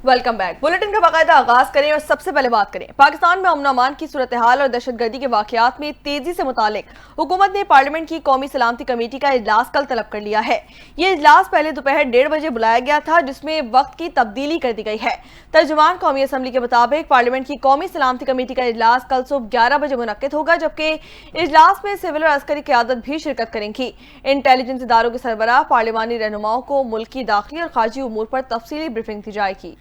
Welcome back. Bulletin का बाकायदा आगाज करें और सबसे पहले बात करें पाकिस्तान में अमन-अमान की सूरत हाल और दहशतगर्दी के वाकयात में तेजी से मुतालिक हुकूमत ने पार्लियामेंट की कौमी सलामती कमेटी का इजलास कल तलब कर लिया है। ये इजलास पहले दोपहर 1:30 बजे बुलाया गया था, जिसमें वक्त की तब्दीली कर दी गई है। तर्जुमान कौमी असम्बली के मुताबिक पार्लियामेंट की कौमी सलामती कमेटी का इजलास कल सुबह 11 बजे मुनक्किद होगा, जबकि इजलास में सिविल और अस्करी क़यादत भी शिरकत करेंगी। इंटेलिजेंस इदारों के सरबराह पार्लिमानी रहनुमाओं को मुल्क की दाखिली और खारजी उमूर पर तफसीली ब्रीफिंग दी जाएगी।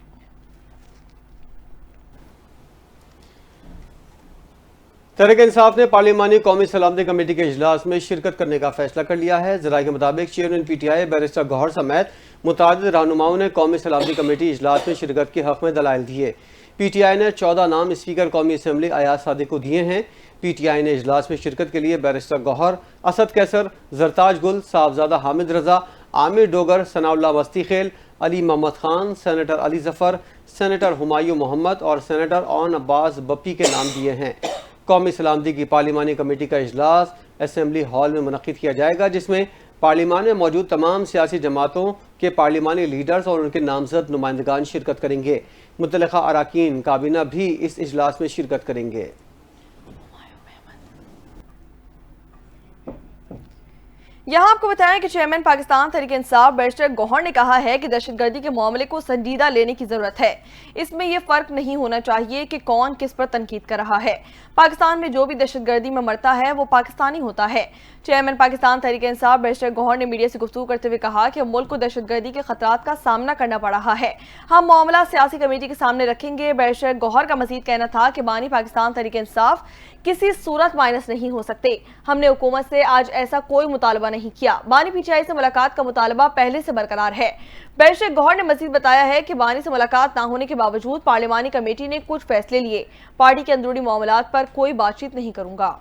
तहरीक इंसाफ ने पार्लिमानी कौमी सलामती कमेटी के इजलास में शिरकत करने का फैसला कर लिया है। ज़राए के मुताबिक चेयरमैन PTI बैरिस्टर गौहर समेत मुतअद्दिद रहनुमाओं ने कौमी सलामती कमेटी इजलास में शिरकत के हक़ में दलाइल दिए। PTI ने 14 नाम स्पीकर कौमी असम्बली अयाज सादिक को दिए हैं। PTI ने इजलास में शिरकत के लिए बैरिस्टर गौहर, असद कैसर, जरताज गुल, साहबजादा हामिद रजा, आमिर डोगर, सनाउल्लाह मस्ती खेल, अली मोहम्मद खान, सेनेटर अली जफ़र, सेनेटर हुमायूं मोहम्मद और सेनेटर ओन अब्बास बप्पी के नाम दिए हैं। कौमी सलामती की पार्लिमानी कमेटी का इजलास असम्बली हॉल में मुनक्किद किया जाएगा, जिसमें पार्लिमान में मौजूद तमाम सियासी जमातों के पार्लिमानी लीडर्स और उनके नामजद नुमाइंदगान शिरकत करेंगे। मुतल्लिका अराकीन काबीना भी इस इजलास में शिरकत करेंगे। यहाँ आपको बताएं कि चेयरमैन पाकिस्तान तहरीक इंसाफ बैरिस्टर गौहर ने कहा है कि दहशतगर्दी के मामले को संजीदा लेने की जरूरत है। इसमें यह फर्क नहीं होना चाहिए कि कौन किस पर तनकीद कर रहा है। पाकिस्तान में जो भी दहशतगर्दी में मरता है वो पाकिस्तानी होता है। चेयरमैन पाकिस्तान तहरीक इंसाफ बैरिस्टर गौहर ने मीडिया से गुफ्तगू करते हुए कहा कि मुल्क को दहशतगर्दी के खतरात का सामना करना पड़ रहा है। हम मामला सियासी कमेटी के सामने रखेंगे। बैरिस्टर गौहर का मजीद कहना था कि बानी पाकिस्तान तहरीक इंसाफ किसी सूरत माइनस नहीं हो सकते। हमने हुकूमत से आज ऐसा कोई मुतालबा नहीं किया। बानी PTI से मुलाकात का मुतालबा पहले से बरकरार है। बैरिस्टर गौहर ने मजीद बताया है कि बानी से मुलाकात ना होने के बावजूद पार्लिमानी कमेटी ने कुछ फैसले लिए। पार्टी के अंदरूनी मामलात पर कोई बातचीत नहीं करूंगा।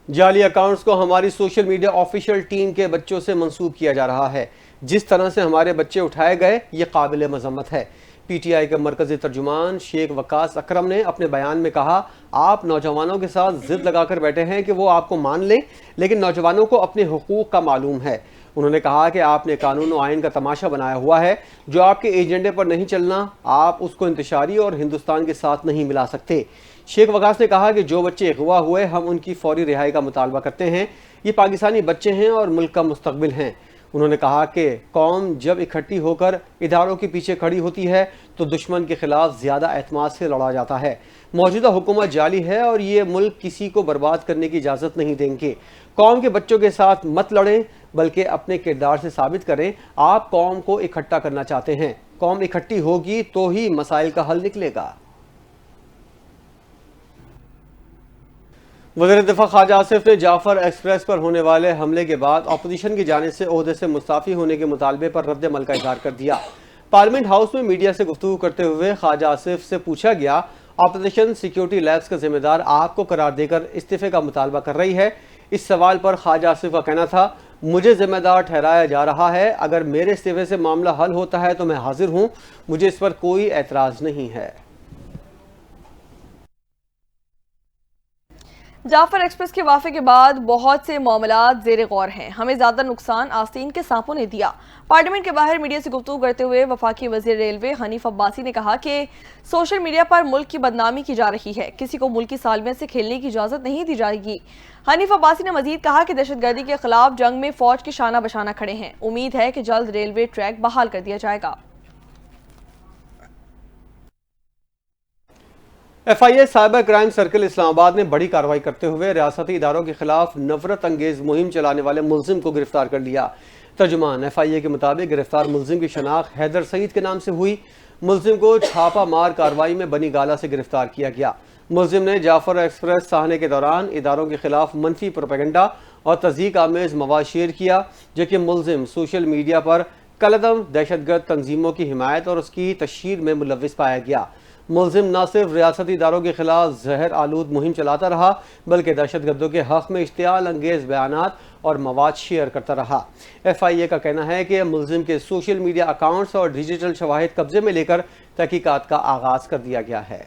जाली अकाउंट्स को हमारी सोशल मीडिया ऑफिशियल टीम के बच्चों से मंसूब किया जा रहा है। जिस तरह से हमारे बच्चे उठाए गए ये काबिल मजम्मत है। PTI के मरकजी तर्जुमान शेख वकास अकरम ने अपने बयान में कहा, आप नौजवानों के साथ जिद लगाकर बैठे हैं कि वो आपको मान लें, लेकिन नौजवानों को अपने हुकूक का मालूम है। उन्होंने कहा कि आपने कानून और आइन का तमाशा बनाया हुआ है। जो आपके एजेंडे पर नहीं चलना, आप उसको इंतशारी और हिंदुस्तान के साथ नहीं मिला सकते। शेख वकास ने कहा कि जो बच्चे अगवा हुए हम उनकी फौरी रिहाई का मुतालबा करते हैं। ये पाकिस्तानी बच्चे हैं और मुल्क का मुस्तकबिल हैं। उन्होंने कहा कि कौम जब इकट्ठी होकर इदारों के पीछे खड़ी होती है तो दुश्मन के खिलाफ ज़्यादा एतमाद से लड़ा जाता है। मौजूदा हुकूमत जाली है और ये मुल्क किसी को बर्बाद करने की इजाज़त नहीं देंगे। कौम के बच्चों के साथ मत लड़ें, बल्कि अपने किरदार से साबित करें आप कौम को इकट्ठा करना चाहते हैं। कौम इकट्ठी होगी तो ही मसाइल का हल निकलेगा। वज़ीर दिफा ख्वाजा आसिफ ने जाफर एक्सप्रेस पर होने वाले हमले के बाद अपोजिशन की जानिब से ओहदे से मुस्ताफ़ी होने के मुतालबे पर रद्द अमल का इज़हार कर दिया। पार्लियामेंट हाउस में मीडिया से गुफ्तगू करते हुए ख्वाजा आसिफ से पूछा गया, ऑपरेशन सिक्योरिटी लैब्स का जिम्मेदार आपको करार देकर इस्तीफे का मुतालबा कर रही है। इस सवाल पर ख्वाजा आसिफ का कहना था, मुझे जिम्मेदार ठहराया जा रहा है। अगर मेरे इस्तीफे से मामला हल होता है तो मैं हाजिर हूँ। मुझे इस पर कोई एतराज़ नहीं है। जाफर एक्सप्रेस के वाक़े के बाद बहुत से मामलात ज़ेर गौर हैं। हमें ज़्यादा नुकसान आस्तीन के सांपों ने दिया। पार्लियामेंट के बाहर मीडिया से गुफ्तगू करते हुए वफाकी वज़ीर रेलवे हनीफ अब्बासी ने कहा कि सोशल मीडिया पर मुल्क की बदनामी की जा रही है। किसी को मुल्क की सालमियत से खेलने की इजाज़त नहीं दी जाएगी। हनीफ अब्बासी ने मजीद कहा कि दहशतगर्दी के खिलाफ जंग में फौज के शाना बशाना खड़े हैं। उम्मीद है कि जल्द रेलवे ट्रैक बहाल कर दिया जाएगा। FIA cyber crime circle Islamabad ने बड़ी कार्रवाई करते हुए रियासती इदारों के खिलाफ नफरत अंगेज मुहिम चलाने वाले मुलजिम को गिरफ्तार कर लिया। तर्जुमान FIA के मुताबिक गिरफ्तार मुलजिम की शनाख्त हैदर सईद के नाम से हुई। मुलजिम को छापा मार कार्रवाई में बनी गाला से गिरफ्तार किया गया। मुलजिम ने जाफर एक्सप्रेस साहने के दौरान इदारों के खिलाफ मनफी प्रोपेगेंडा और तज़दीक आमेज मवाद शेयर किया, जबकि मुलजिम सोशल मीडिया पर कलदम दहशतगर्द तंजीमों की हिमायत और उसकी तशहीर में मुलव्विस पाया गया। मुलजिम न सिर्फ रियासती इदारों के खिलाफ जहर आलूद मुहिम चलाता रहा, बल्कि दहशतगर्दों के हक़ में इश्तियाल अंगेज बयानात और मवाद शेयर करता रहा। FIA का कहना है कि मुलजिम के सोशल मीडिया अकाउंट्स और डिजिटल शवाहिद कब्जे में लेकर तहकीकात का आगाज़ कर दिया गया है।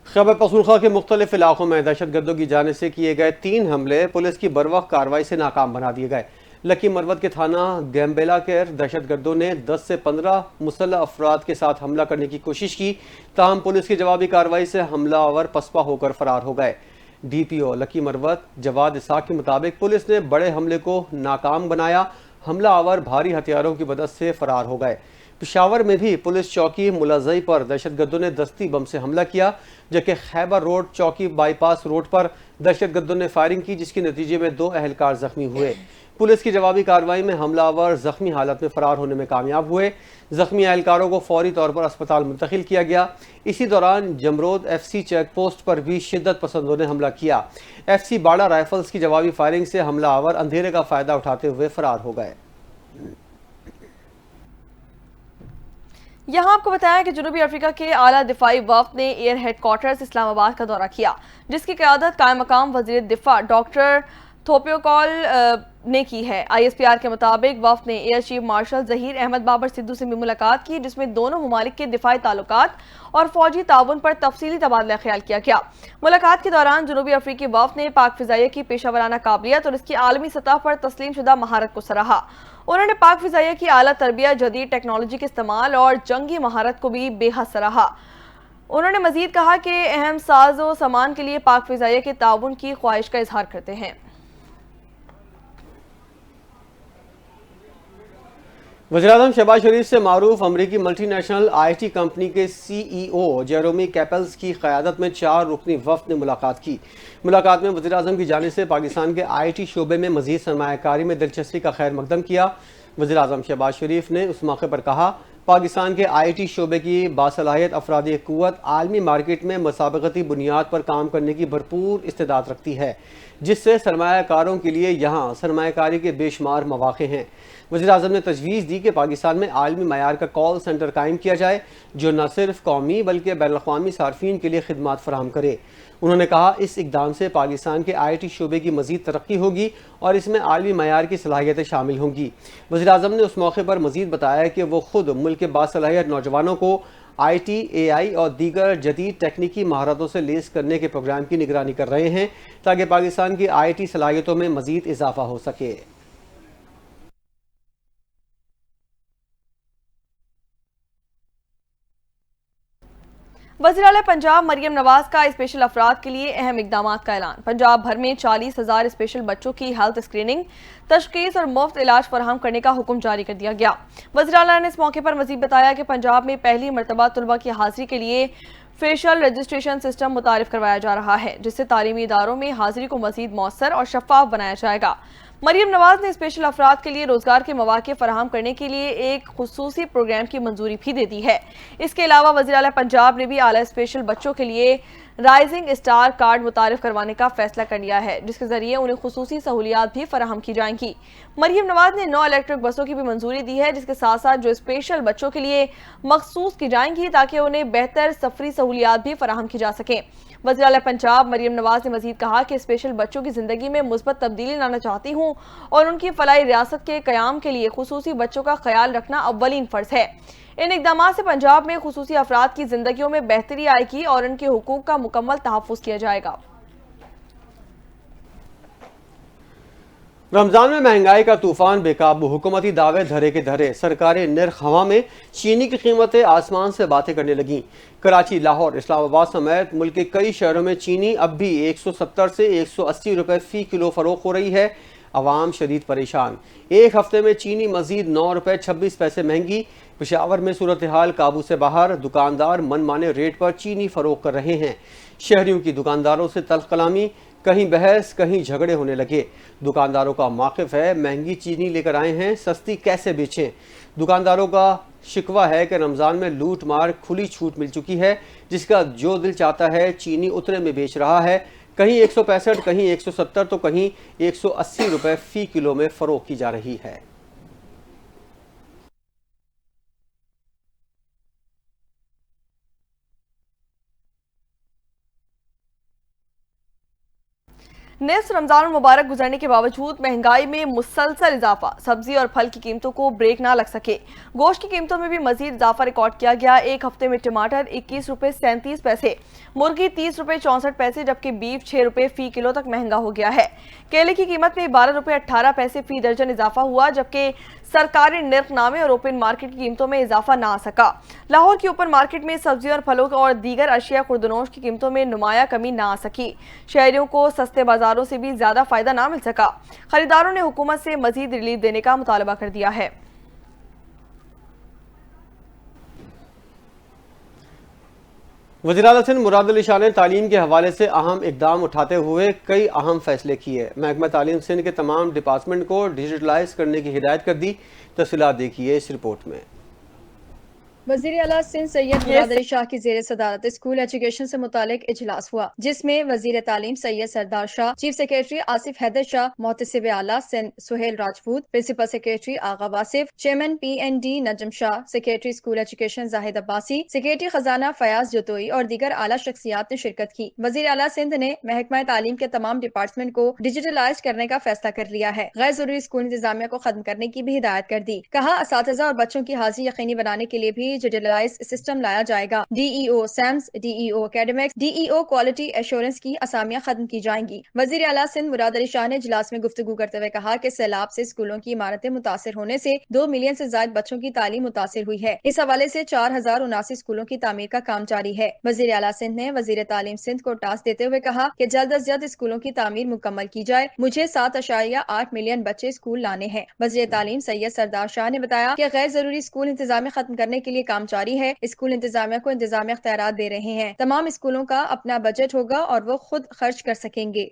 خیبر پختونخوا کے مختلف علاقوں میں دہشت گردوں کی جانب سے کیے گئے 3 حملے پولیس کی بروقت کارروائی سے ناکام بنا دیے گئے۔ لکی مروت کے تھانہ گیمبیلا کے دہشت گردوں نے 10 سے 15 مسلح افراد کے ساتھ حملہ کرنے کی کوشش کی، تاہم پولیس کی جوابی کارروائی سے حملہ آور پسپا ہو کر فرار ہو گئے۔ ڈی پی او لکی مروت جواد اسحاق کے مطابق پولیس نے بڑے حملے کو ناکام بنایا، حملہ آور بھاری ہتھیاروں کی مدد سے فرار ہو گئے۔ پشاور میں بھی پولیس چوکی ملازئی پر دہشت گردوں نے دستی بم سے حملہ کیا، جبکہ خیبر روڈ چوکی بائی پاس روڈ پر دہشت گردوں نے فائرنگ کی، جس کے نتیجے میں 2 اہلکار زخمی ہوئے۔ پولیس کی جوابی کارروائی میں حملہ آور زخمی حالت میں فرار ہونے میں کامیاب ہوئے۔ زخمی اہلکاروں کو فوری طور پر اسپتال منتقل کیا گیا۔ اسی دوران Jamrud F C check post پر بھی شدت پسندوں نے حملہ کیا۔ ایف سی باڑہ رائفلز کی جوابی فائرنگ سے حملہ آور اندھیرے کا فائدہ اٹھاتے ہوئے فرار ہو گئے۔ یہاں آپ کو بتایا کہ جنوبی افریقہ کے اعلیٰ دفاعی وفد نے ایئر ہیڈ کوارٹرز اسلام آباد کا دورہ کیا، جس کی قیادت قائم مقام وزیر دفاع ڈاکٹر تھوپیوکول نے کی ہے۔ آئی ایس پی آر کے مطابق وفد نے air chief marshal Zaheer Ahmed Babar Sidhu سے بھی ملاقات کی، جس میں دونوں ممالک کے دفاعی تعلقات اور فوجی تعاون پر تفصیلی تبادلہ خیال کیا گیا۔ ملاقات کے دوران جنوبی افریقی وفد نے پاک فضائیہ کی پیشہ ورانہ قابلیت اور اس کی عالمی سطح پر تسلیم شدہ مہارت کو سراہا۔ انہوں نے پاک فضائیہ کی اعلیٰ تربیت، جدید ٹیکنالوجی کے استعمال اور جنگی مہارت کو بھی بے حد سراہا۔ انہوں نے مزید کہا کہ اہم ساز و سامان کے لیے پاک فضائیہ کے تعاون کی خواہش کا اظہار کرتے ہیں۔ وزیراعظم شہباز شریف سے معروف امریکی multi national I T company کے سی ای او جیرومی کیپلز کی قیادت میں 4 رکنی وفد نے ملاقات کی۔ ملاقات میں وزیراعظم کی جانب سے پاکستان کے آئی ٹی شعبے میں مزید سرمایہ کاری میں دلچسپی کا خیر مقدم کیا۔ وزیراعظم شہباز شریف نے اس موقع پر کہا، پاکستان کے آئی ٹی شعبے کی باصلاحیت افرادی قوت عالمی مارکیٹ میں مسابقتی بنیاد پر کام کرنے کی بھرپور استعداد رکھتی ہے، جس سے سرمایہ کاروں کے لیے یہاں سرمایہ کاری کے بے شمار مواقع ہیں۔ وزیراعظم نے تجویز دی کہ پاکستان میں عالمی معیار کا کال سینٹر قائم کیا جائے، جو نہ صرف قومی بلکہ بین الاقوامی صارفین کے لیے خدمات فراہم کرے۔ انہوں نے کہا، اس اقدام سے پاکستان کے آئی ٹی شعبے کی مزید ترقی ہوگی اور اس میں عالمی معیار کی صلاحیتیں شامل ہوں گی۔ وزیراعظم نے اس موقع پر مزید بتایا کہ وہ خود ملک کے باصلاحیت نوجوانوں کو آئی ٹی، اے آئی اور دیگر جدید تکنیکی مہارتوں سے لیس کرنے کے پروگرام کی نگرانی کر رہے ہیں، تاکہ پاکستان کی آئی ٹی صلاحیتوں میں مزید اضافہ ہو سکے۔ وزیراعلیٰ پنجاب مریم نواز کا اسپیشل افراد کے لیے اہم اقدامات کا اعلان۔ پنجاب بھر میں 40,000 اسپیشل بچوں کی ہیلتھ اسکریننگ، تشخیص اور مفت علاج فراہم کرنے کا حکم جاری کر دیا گیا۔ وزیراعلیٰ نے اس موقع پر مزید بتایا کہ پنجاب میں پہلی مرتبہ طلبہ کی حاضری کے لیے فیشل رجسٹریشن سسٹم متعارف کروایا جا رہا ہے، جس سے تعلیمی اداروں میں حاضری کو مزید مؤثر اور شفاف بنایا جائے گا۔ مریم نواز نے اسپیشل افراد کے لیے روزگار کے مواقع فراہم کرنے کے لیے ایک خصوصی پروگرام کی منظوری بھی دے دی ہے۔ اس کے علاوہ وزیراعلیٰ پنجاب نے بھی اعلیٰ اسپیشل بچوں کے لیے رائزنگ اسٹار کارڈ متعارف کروانے کا فیصلہ کر لیا ہے، جس کے ذریعے انہیں خصوصی سہولیات بھی فراہم کی جائیں گی۔ مریم نواز نے 9 الیکٹرک بسوں کی بھی منظوری دی ہے، جس کے ساتھ ساتھ جو اسپیشل بچوں کے لیے مخصوص کی جائیں گی تاکہ انہیں بہتر سفری سہولیات بھی فراہم کی جا سکیں۔ وزیراعلیٰ پنجاب مریم نواز نے مزید کہا کہ اسپیشل بچوں کی زندگی میں مثبت تبدیلی لانا چاہتی ہوں اور ان کی فلاحی ریاست کے قیام کے لیے خصوصی بچوں کا خیال رکھنا اولین فرض ہے۔ ان اقدامات سے پنجاب میں خصوصی افراد کی زندگیوں میں بہتری آئے گی اور ان کے حقوق کا مکمل تحفظ کیا جائے گا۔ رمضان میں مہنگائی کا طوفان بے قابو، حکومتی دعوے دھرے کے دھرے، سرکاری نرخ ہوا میں، چینی کی قیمتیں آسمان سے باتیں کرنے لگیں۔ کراچی، لاہور، اسلام آباد سمیت ملک کے کئی شہروں میں چینی اب بھی 170 سے 180 روپے فی کلو فروخت ہو رہی ہے۔ عوام شدید پریشان۔ ایک ہفتے میں چینی مزید 9 روپے 26 پیسے مہنگی۔ پشاور میں صورتحال قابو سے باہر، دکاندار من مانے ریٹ پر چینی فروخت کر رہے ہیں۔ شہریوں کی دکانداروں سے تلخ کلامی، کہیں بحث کہیں جھگڑے ہونے لگے۔ دکانداروں کا موقف ہے، مہنگی چینی لے کر آئے ہیں، سستی کیسے بیچیں۔ دکانداروں کا شکوہ ہے کہ رمضان میں لوٹ مار کھلی چھوٹ مل چکی ہے، جس کا جو دل چاہتا ہے چینی اتنے میں بیچ رہا ہے۔ کہیں 165، کہیں 170 تو کہیں 180 روپے فی کلو میں فروخت کی جا رہی ہے۔ निस्फ रमजान मुबारक गुजरने के बावजूद महंगाई में मुसलसल इजाफा, सब्जी और फल की कीमतों को ब्रेक ना लग सके। गोश्त की कीमतों में भी मजीद इजाफा रिकॉर्ड किया गया। एक हफ्ते में टमाटर 21 रुपए 37 पैसे, मुर्गी 30 रुपए 64 पैसे, जबकि बीफ 6 रुपए फी किलो तक महंगा हो गया है। केले की कीमत में 12 रुपए 18 पैसे फी दर्जन इजाफा हुआ, जबकि सरकारी निर्खनामे और ओपन मार्केट की कीमतों में इजाफा ना आ सका। लाहौर की ओपन मार्केट में सब्जी और फलों और दीगर अशिया खुर्दनोश की कीमतों में नुमाया कमी ना आ सकी। शहरियों को सस्ते बाजारों से भी ज्यादा फायदा ना मिल सका। खरीदारों ने हुकूमत से मजीद रिलीफ देने का मुतालबा कर दिया है। वज़ीर-ए-आला सिंध मुराद अली शाह ने तालीम के हवाले से अहम इकदाम उठाते हुए कई अहम फैसले किए। महकमा तालीम सिंध के तमाम डिपार्टमेंट को डिजिटलाइज करने की हिदायत कर दी। तफसीलात देखिए इस रिपोर्ट में। वज़ीर आला सिंध सैयद मुराद अली शाह की ज़ेर सदारत स्कूल एजुकेशन से मुतालिक इजलास हुआ, जिसमें वज़ीर तालीम सैयद सरदार शाह, चीफ सेक्रेटरी आसिफ हैदर शाह, मोहतसिब आला Sindh Suhail Rajput, principal secretary Agha Wasif, chairman PND Najam Shah, secretary school education Zahid Abbasi, secretary खजाना फयाज जतोई और दीगर आला शख्सियात ने शिरकत की। वज़ीर आला सिंध ने महकमा तालीम के तमाम डिपार्टमेंट को डिजिटलाइज करने का फैसला कर लिया है। गैर जरूरी स्कूल इंतजामिया को खत्म करने की भी हिदायत कर दी। कहा असातिज़ा और बच्चों की हाजिरी यकीनी बनाने के लिए भी डिजिटलाइज सिस्टम लाया जाएगा। DEO सैम्स, DEO academics, DEO quality assurance की असामियां खत्म की जाएंगी। वज़ीर आला सिंध मुराद अली शाह ने इजलास में गुफ्तगू करते हुए कहा कि सैलाब से स्कूलों की इमारतें मुतासिर होने से 2 मिलियन से ज्यादा बच्चों की तालीम मुतासिर हुई है। इस हवाले से 4079 स्कूलों की तामीर का काम जारी है। वज़ीर आला सिंध ने वज़ीर तालीम सिंध को टास्क देते हुए कहा कि जल्द अज जल्द स्कूलों की तामीर मुकम्मल की जाए। मुझे 7.8 मिलियन बच्चे स्कूल लाने हैं। वज़ीर तालीम सैयद सरदार शाह ने बताया कि गैर जरूरी स्कूल इंतजाम खत्म करने के लिए काम जारी है। स्कूल इंतजामिया को इंतजामी इख्तियारात दे रहे हैं। तमाम स्कूलों का अपना बजट होगा और वो खुद खर्च कर सकेंगे।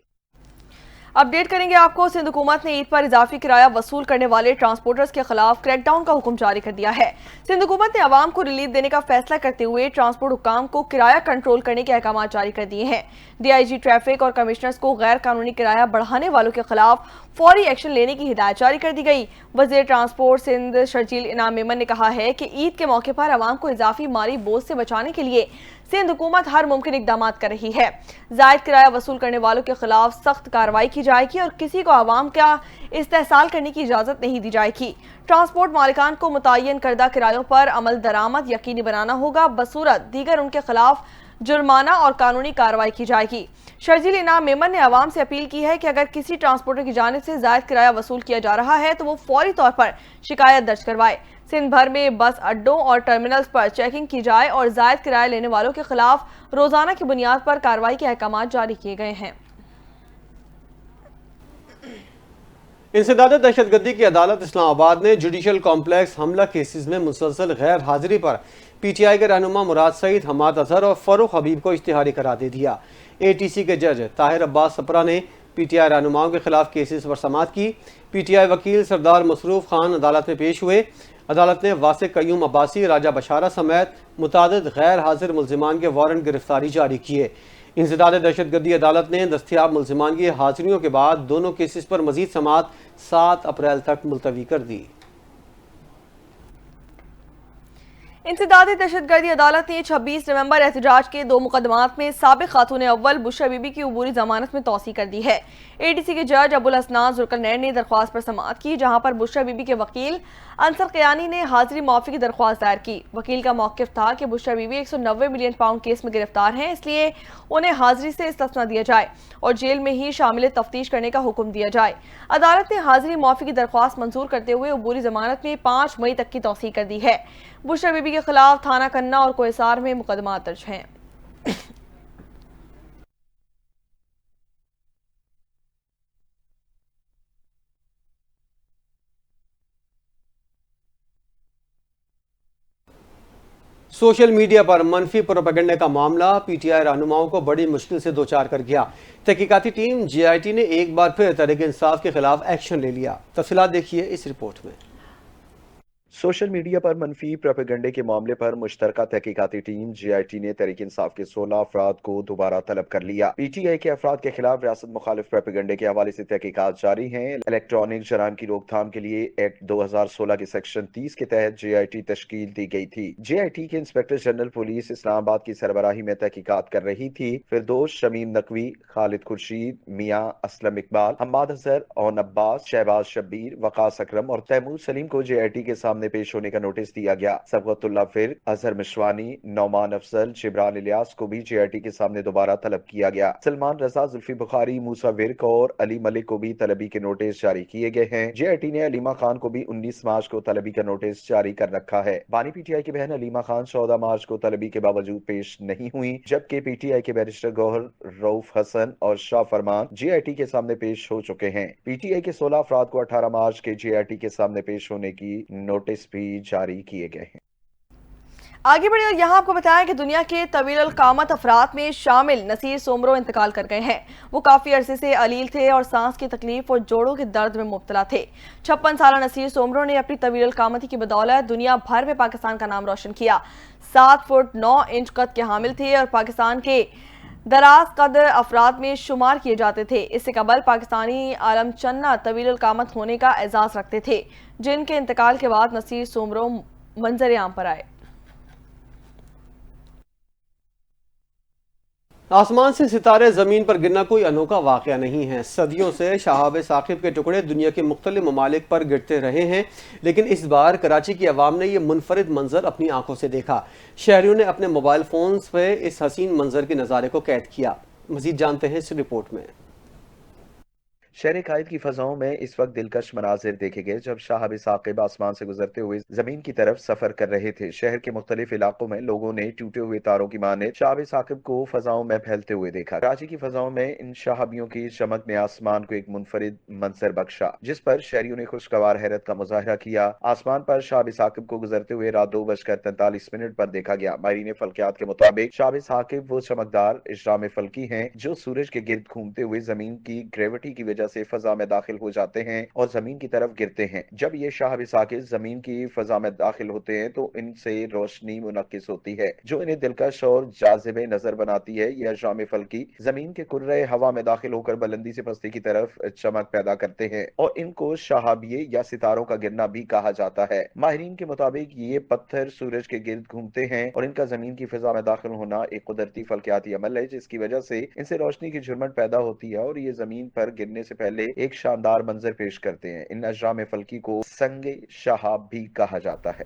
अपडेट करेंगे आपको। सिंध हुकूमत ने ईद पर इजाफी किराया वसूल करने वाले ट्रांसपोर्टर्स के खिलाफ क्रैकडाउन का हुक्म जारी कर दिया है। सिंध हुकूमत ने अवाम को रिलीफ देने का फैसला करते हुए ट्रांसपोर्ट हुक्काम को किराया कंट्रोल करने के अहकाम जारी कर दिए हैं। DIG ट्रैफिक और कमिश्नर्स को गैर कानूनी किराया बढ़ाने वालों के खिलाफ फौरी एक्शन लेने की हिदायत जारी कर दी गई। वज़ीर ट्रांसपोर्ट सिंध शर्जील इनाम मेमन ने कहा है कि ईद के मौके पर अवाम को इजाफी माली बोझ से बचाने के लिए सिंध हुकूमत हर मुमकिन इकदाम कर रही है। जायद किराया वसूल करने वालों के खिलाफ सख्त कार्रवाई की जाएगी और किसी को आवाम का इस्तेहसाल करने की इजाजत नहीं दी जाएगी। ट्रांसपोर्ट मालिकान को मुतय्यन करदा किरायों पर अमल दरामद यकीनी बनाना होगा, बसूरत दीगर उनके खिलाफ जुर्माना और कानूनी कार्रवाई की जाएगी। शर्जील इनाम मेमन ने अवाम से अपील की है कि अगर किसी ट्रांसपोर्टर की जानिब से जायद किराया वसूल किया जा रहा है तो वो फौरी तौर पर शिकायत दर्ज करवाए। सिंध भर में बस अड्डों और टर्मिनल्स पर चेकिंग की जाए और जायद किराया लेने वालों के खिलाफ रोजाना की बुनियाद पर कार्रवाई के अहकाम जारी किए गए हैं। इंसदाद दहशतगर्दी की अदालत इस्लामाबाद ने जुडिशल कॉम्प्लेक्स हमला केसेस में मुसलसल गैर हाजिरी पर PTI के रहनुमा मुराद सईद, हमाद अजहर और फरूख हबीब को इश्तिहारी करार दे दिया। ATC के जज ताहिर अब्बास सपरा ने PTI रहनुमाओं के खिलाफ केसेस पर समाअत की। PTI वकील सरदार मसरूफ खान अदालत में पेश हुए। अदालत ने वासिक कयूम अब्बासी, राजा बशारा समेत मुतादिद गैर हाजिर मुल्जिमान के वारंट गिरफ्तारी जारी किए। इंसदाद दहशतगर्दी अदालत ने दस्तयाब मुल्जिमान की हाजिरियों के बाद दोनों केसेस पर मजीद समाअत 7 अप्रैल तक मुलतवी कर दी। इंसदादी दहशतगर्दी अदालत ने 26 नवंबर एहतजाज के 2 मुकदमात में साबिक खातून अव्वल बुशरा बीबी की अबूरी जमानत में तौसी कर दी है। ATC के जज अबुल हसनान जुल्करनैन ने दरख्वास्त पर समाअत की, जहां पर बुशरा बीबी के वकील अंसर क़यानी ने हाजिरी माफी की दरख्वास्त दायर की। वकील का मौक़िफ़ था कि Bushra Bibi 190 million pound case में गिरफ्तार हैं, इसलिए उन्हें हाजिरी से इस्तिस्ना दिया जाए और जेल में ही शामिल तफ्तीश करने का हुक्म दिया जाए। अदालत ने हाजिरी माफी की दरख्वास्त मंजूर करते हुए अबूरी जमानत में 5 मई तक की तौसी कर दी है। बुशरा बीबी के खिलाफ थाना कन्ना और कोहिसार में मुकदमा दर्ज हैं। सोशल मीडिया पर मनफी प्रोपेगेंडा का मामला PTI रहनुमाओं को बड़ी मुश्किल से दोचार कर गया। तहकीकाती टीम JIT ने एक बार फिर तहरीक इंसाफ के खिलाफ एक्शन ले लिया। तफसीलात देखिए इस रिपोर्ट में। सोशल मीडिया पर मनफी प्रोपेगंडे के मामले पर मुश्तरका तहकीकाती टीम JIT ने तहरीक इंसाफ के 16 अफराद को दोबारा तलब कर लिया। PTI के अफराद के खिलाफ रियासत मुखालिफ प्रोपेगंडे के हवाले से तहकीकात जारी हैं। इलेक्ट्रॉनिक जराइम की रोकथाम के लिए एक्ट 2016 के सेक्शन 30 के तहत JIT तश्कील दी गई थी। JIT के इंस्पेक्टर जनरल पुलिस इस्लामाबाद की सरबराही में तहकीकात कर रही थी। फिरदौस शमीम नकवी, खालिद खुर्शीद, मियां असलम इकबाल, हम्माद अजहर, ओन अब्बास, शहबाज शब्बीर, वकास अकरम और तैमूर सलीम को JIT के सामने पेश होने का नोटिस दिया गया। सबगतुल्लाह फिर, अजहर मिशवानी, नौमान अफजल, जिब्रान इलियास को भी JIT के सामने दोबारा तलब किया गया। सलमान रजा, जुल्फी बुखारी, मूसा विर्क और अली मलिक को भी तलबी के नोटिस जारी किए गए हैं। JIT ने अलीमा खान को भी 19 मार्च को तलबी का नोटिस जारी कर रखा है। बानी PTI की बहन अलीमा खान 14 मार्च को तलबी के बावजूद पेश नहीं हुई, जबकि PTI के बैरिस्टर गौहर रऊफ हसन और शाह फरमान JIT के सामने पेश हो चुके हैं। PTI के 16 अफराद को 18 मार्च के JIT के सामने पेश होने की नोटिस भी जारी किए गए हैं। आगे बढ़े और यहाँ आपको बताया कि दुनिया के तवील कामत अफराद में शामिल नसीर सोमरो इंतकाल कर गए हैं। वो काफ़ी अरसे से अलील थे और सांस की तकलीफ और जोड़ों के दर्द में मुब्तला थे। 56 साल नसीर सोमरो ने अपनी तवील कामती की बदौलत दुनिया भर में पाकिस्तान का नाम रोशन किया। 7 फुट 9 इंच कद के हामिल थे और पाकिस्तान के दराज कद अफराद में शुमार किए जाते थे। इससे कबल पाकिस्तानी आलम चन्ना तवील कामत होने का एजाज रखते थे, जिनके इंतकाल के बाद नसीर सोमरो मंजर आम पर आए। आसमान से सितारे ज़मीन पर गिरना कोई अनोखा वाक़या नहीं है। सदियों से शहाब साकिब के टुकड़े दुनिया के मुख्तलिफ ममालिक पर गिरते रहे हैं, लेकिन इस बार कराची की आवाम ने यह मुनफरिद मंजर अपनी आंखों से देखा। शहरियों ने अपने मोबाइल फ़ोन्स पर इस हसीन मंजर के नज़ारे को कैद किया। मज़ीद जानते हैं इस रिपोर्ट में। शहर कायद की फजाओं में इस वक्त दिलकश मनाजिर देखे गए जब शहाब साकिब आसमान से गुजरते हुए जमीन की तरफ सफर कर रहे थे। शहर के मुख्तलिफ इलाकों में लोगों ने टूटे हुए तारों की माने शहाब साकिब को फजाओं में फैलते हुए देखा। कराची की फजाओं में इन शहाबियों की चमक ने आसमान को एक मुनफरिद मंजर बख्शा, जिस पर शहरियों ने खुशगवार हैरत का मुजाहरा किया। आसमान पर शहाब साकिब को गुजरते हुए रात 2:43 पर देखा गया। माहिरीन फल्कियात के मुताबिक शहाब साकिब वो चमकदार इजराम फल्की हैं जो सूरज के गिर्द घूमते हुए जमीन की ग्रेविटी की वजह से फजा में दाखिल हो जाते हैं और जमीन की तरफ गिरते हैं। जब ये शहाब साकिब जमीन की फजा में दाखिल होते हैं तो इनसे रोशनी मुनक्किस होती है जो इन्हें दिलकश और जाज़िब नजर बनाती है। यह इजराम फल्की जमीन के कुर्रे हवा में दाखिल होकर बुलंदी से पस्ती की तरफ चमक पैदा करते हैं और इनको शहाबिये या सितारों का गिरना भी कहा जाता है। माहिरीन के मुताबिक ये पत्थर सूरज के गिर्द घूमते हैं और इनका जमीन की फिजा में दाखिल होना एक कुदरती फल्कियाती अमल है, जिसकी वजह से इनसे रोशनी की झुरमट पैदा होती है और ये जमीन पर गिरने से पहले एक शानदार मंजर पेश करते हैं। इन अजराम फल्की को संगे शहाब भी कहा जाता है।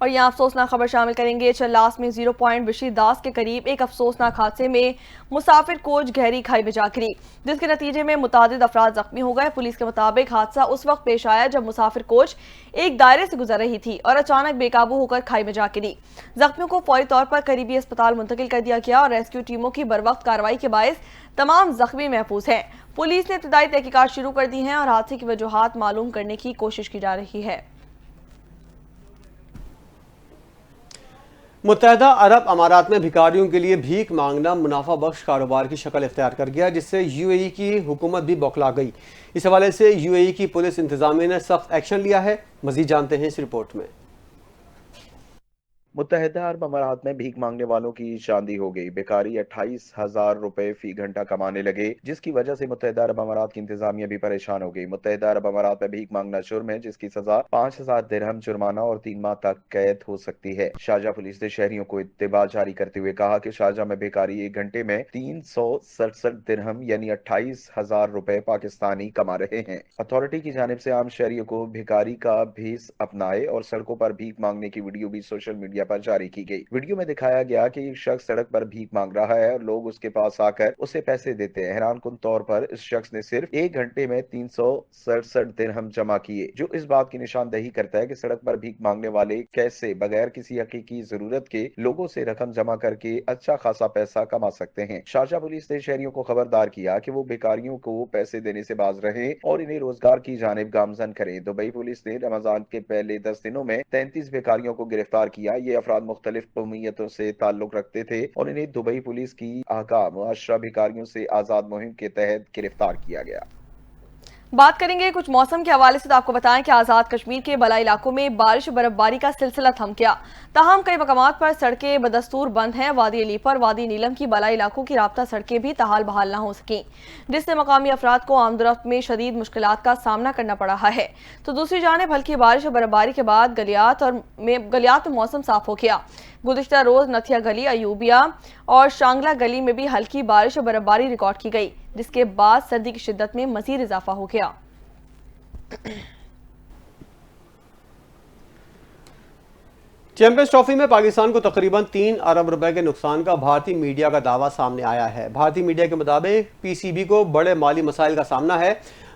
और यहाँ अफसोसनाक खबर शामिल करेंगे। चल्लास में 0 पॉइंट विशीदास के करीब एक अफसोसनाक हादसे में मुसाफिर कोच गहरी खाई में जा गिरी, जिसके नतीजे में मुतादिद अफराद जख्मी हो गए। पुलिस के मुताबिक हादसा उस वक्त पेश आया जब मुसाफिर कोच एक दायरे से गुजर रही थी और अचानक बेकाबू होकर खाई में जा गिरी। जख्मियों को फौरी तौर पर करीबी अस्पताल मुंतकिल कर दिया गया और रेस्क्यू टीमों की बरवक्त कार्रवाई के बायस तमाम जख्मी महफूज हैं। पुलिस ने इब्तदाई तहकीकात शुरू कर दी हैं और हादसे की वजूहात मालूम करने की कोशिश की जा रही है। मुत्तहदा अरब अमारात में भिखारियों के लिए भीख मांगना मुनाफा बख्श कारोबार की शक्ल इख्तियार कर गया, जिससे UAE की हुकूमत भी बौखला गई। इस हवाले से UAE की पुलिस इंतजामिया ने सख्त एक्शन लिया है। मजीद जानते हैं इस रिपोर्ट में। मुत्तहदा अरब अमारात में भीख मांगने वालों की चांदी हो गई। भिखारी 28,000 रुपए फी घंटा कमाने लगे, जिसकी वजह से मुत्तहदा अरब अमारात की इंतजामिया भी परेशान हो गई। मुत्तहदा अरब अमारात में भीख मांगना जुर्म है, जिसकी सजा 5,000 दिरहम जुर्माना और 3 माह तक कैद हो सकती है। शारजा पुलिस ने शहरियों को इत्तिबा जारी करते हुए कहा कि शारजा में भिखारी एक घंटे में 367 दिरहम यानी 28,000 रुपए पाकिस्तानी कमा रहे हैं। अथॉरिटी की जानिब से आम शहरियों को भिखारी का भेस अपनाए और सड़कों पर भीख मांगने की वीडियो भी सोशल मीडिया पर जारी की गई। वीडियो में दिखाया गया कि एक शख्स सड़क पर भीख मांग रहा है और लोग उसके पास आकर उसे पैसे देते हैं। हैरानकुन तौर पर इस शख्स ने सिर्फ एक घंटे में 367 दिरहम जमा किए, जो इस बात की निशानदेही करता है कि सड़क पर भीख मांगने वाले कैसे बगैर किसी हकीकी जरूरत के लोगों से रकम जमा करके अच्छा खासा पैसा कमा सकते हैं। शारजा पुलिस ने शहरियों को खबरदार किया कि वो भिखारियों को पैसे देने से बाज रहें और इन्हें रोजगार की जानिब गामजन करें। दुबई पुलिस ने रमजान के पहले 10 दिनों में 33 भिखारियों को गिरफ्तार किया। ये अफराद मुख्तलिफ कौमियतों से ताल्लुक रखते थे और इन्हें दुबई पुलिस की आगाह मुआशरा भिखारियों से आजाद मुहिम के तहत गिरफ्तार किया गया। بات کریں گے کچھ موسم کے حوالے سے، تو آپ کو بتائیں کہ آزاد کشمیر کے بالائی علاقوں میں بارش برف باری کا سلسلہ تھم گیا، تاہم کئی مقامات پر سڑکیں بدستور بند ہیں۔ وادی علی پر وادی نیلم کی بالائی علاقوں کی رابطہ سڑکیں بھی تحال بحال نہ ہو سکیں، جس سے مقامی افراد کو آمد و رفت میں شدید مشکلات کا سامنا کرنا پڑ رہا ہے۔ تو دوسری جانب ہلکی بارش اور برف باری کے بعد گلیات میں موسم صاف ہو گیا۔ گزشتہ روز نتھیا گلی، ایوبیہ اور شانگلہ گلی میں بھی ہلکی بارش اور برف باری ریکارڈ کی گئی، جس کے بعد سردی کی شدت میں مزید اضافہ ہو گیا۔ چیمپئنز ٹرافی میں پاکستان کو تقریباً 3 ارب روپے کے نقصان کا بھارتی میڈیا کا دعویٰ سامنے آیا ہے۔ بھارتی میڈیا کے مطابق پی سی بی کو بڑے مالی مسائل کا سامنا ہے۔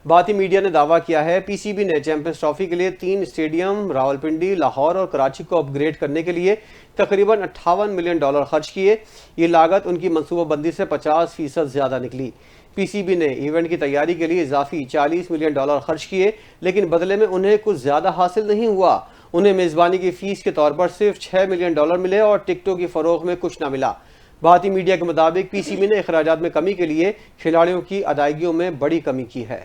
بھارتی میڈیا نے دعویٰ کیا ہے پی سی بی نے چیمپئنز ٹرافی کے لیے 3 اسٹیڈیم راولپنڈی، لاہور اور کراچی کو اپ گریڈ کرنے کے لیے تقریباً $58 ملین خرچ کیے۔ یہ لاگت ان کی منصوبہ بندی سے 50% زیادہ نکلی۔ پی سی بی نے ایونٹ کی تیاری کے لیے اضافی $40 ملین خرچ کیے، لیکن بدلے میں انہیں کچھ زیادہ حاصل نہیں ہوا۔ انہیں میزبانی کی فیس کے طور پر صرف $6 ملین ملے اور ٹکٹوں کی فروخت میں کچھ نہ ملا۔ بھارتی میڈیا کے مطابق پی سی بی نے اخراجات میں کمی کے لیے کھلاڑیوں کی ادائیگیوں میں بڑی کمی کی ہے۔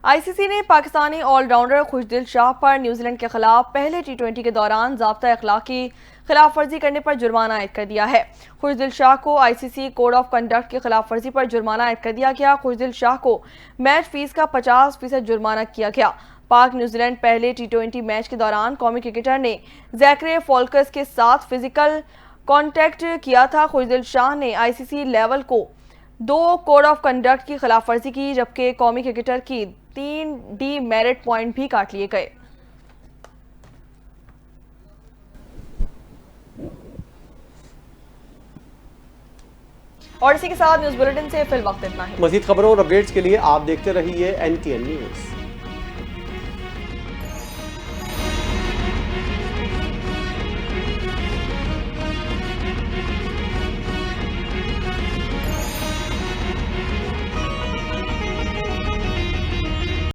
آئی سی سی نے پاکستانی آل راؤنڈر خوشدل شاہ پر نیوزی لینڈ کے خلاف پہلے T20 کے دوران ضابطہ اخلاق کی خلاف ورزی کرنے پر جرمانہ عائد کر دیا ہے۔ خوشدل شاہ کو آئی سی سی کوڈ آف کنڈکٹ کی خلاف ورزی پر جرمانہ عائد کر دیا گیا۔ خوشدل شاہ کو میچ فیس کا 50% جرمانہ کیا گیا۔ پاک نیوزی لینڈ پہلے T20 میچ کے دوران قومی کرکٹر نے زیکرے فولکس کے ساتھ فزیکل کانٹیکٹ کیا تھا۔ خوشدل شاہ نے آئی سی سی لیول کو 2 کوڈ آف کنڈکٹ کی خلاف ورزی کی، جبکہ قومی کرکٹر کی 3 ڈی میرٹ پوائنٹ بھی کاٹ لیے گئے۔ اور اسی کے ساتھ نیوز بلیٹن سے فی الوقت اتنا ہے۔ مزید خبروں اور اپڈیٹس کے لیے آپ دیکھتے رہیے NTN نیوز۔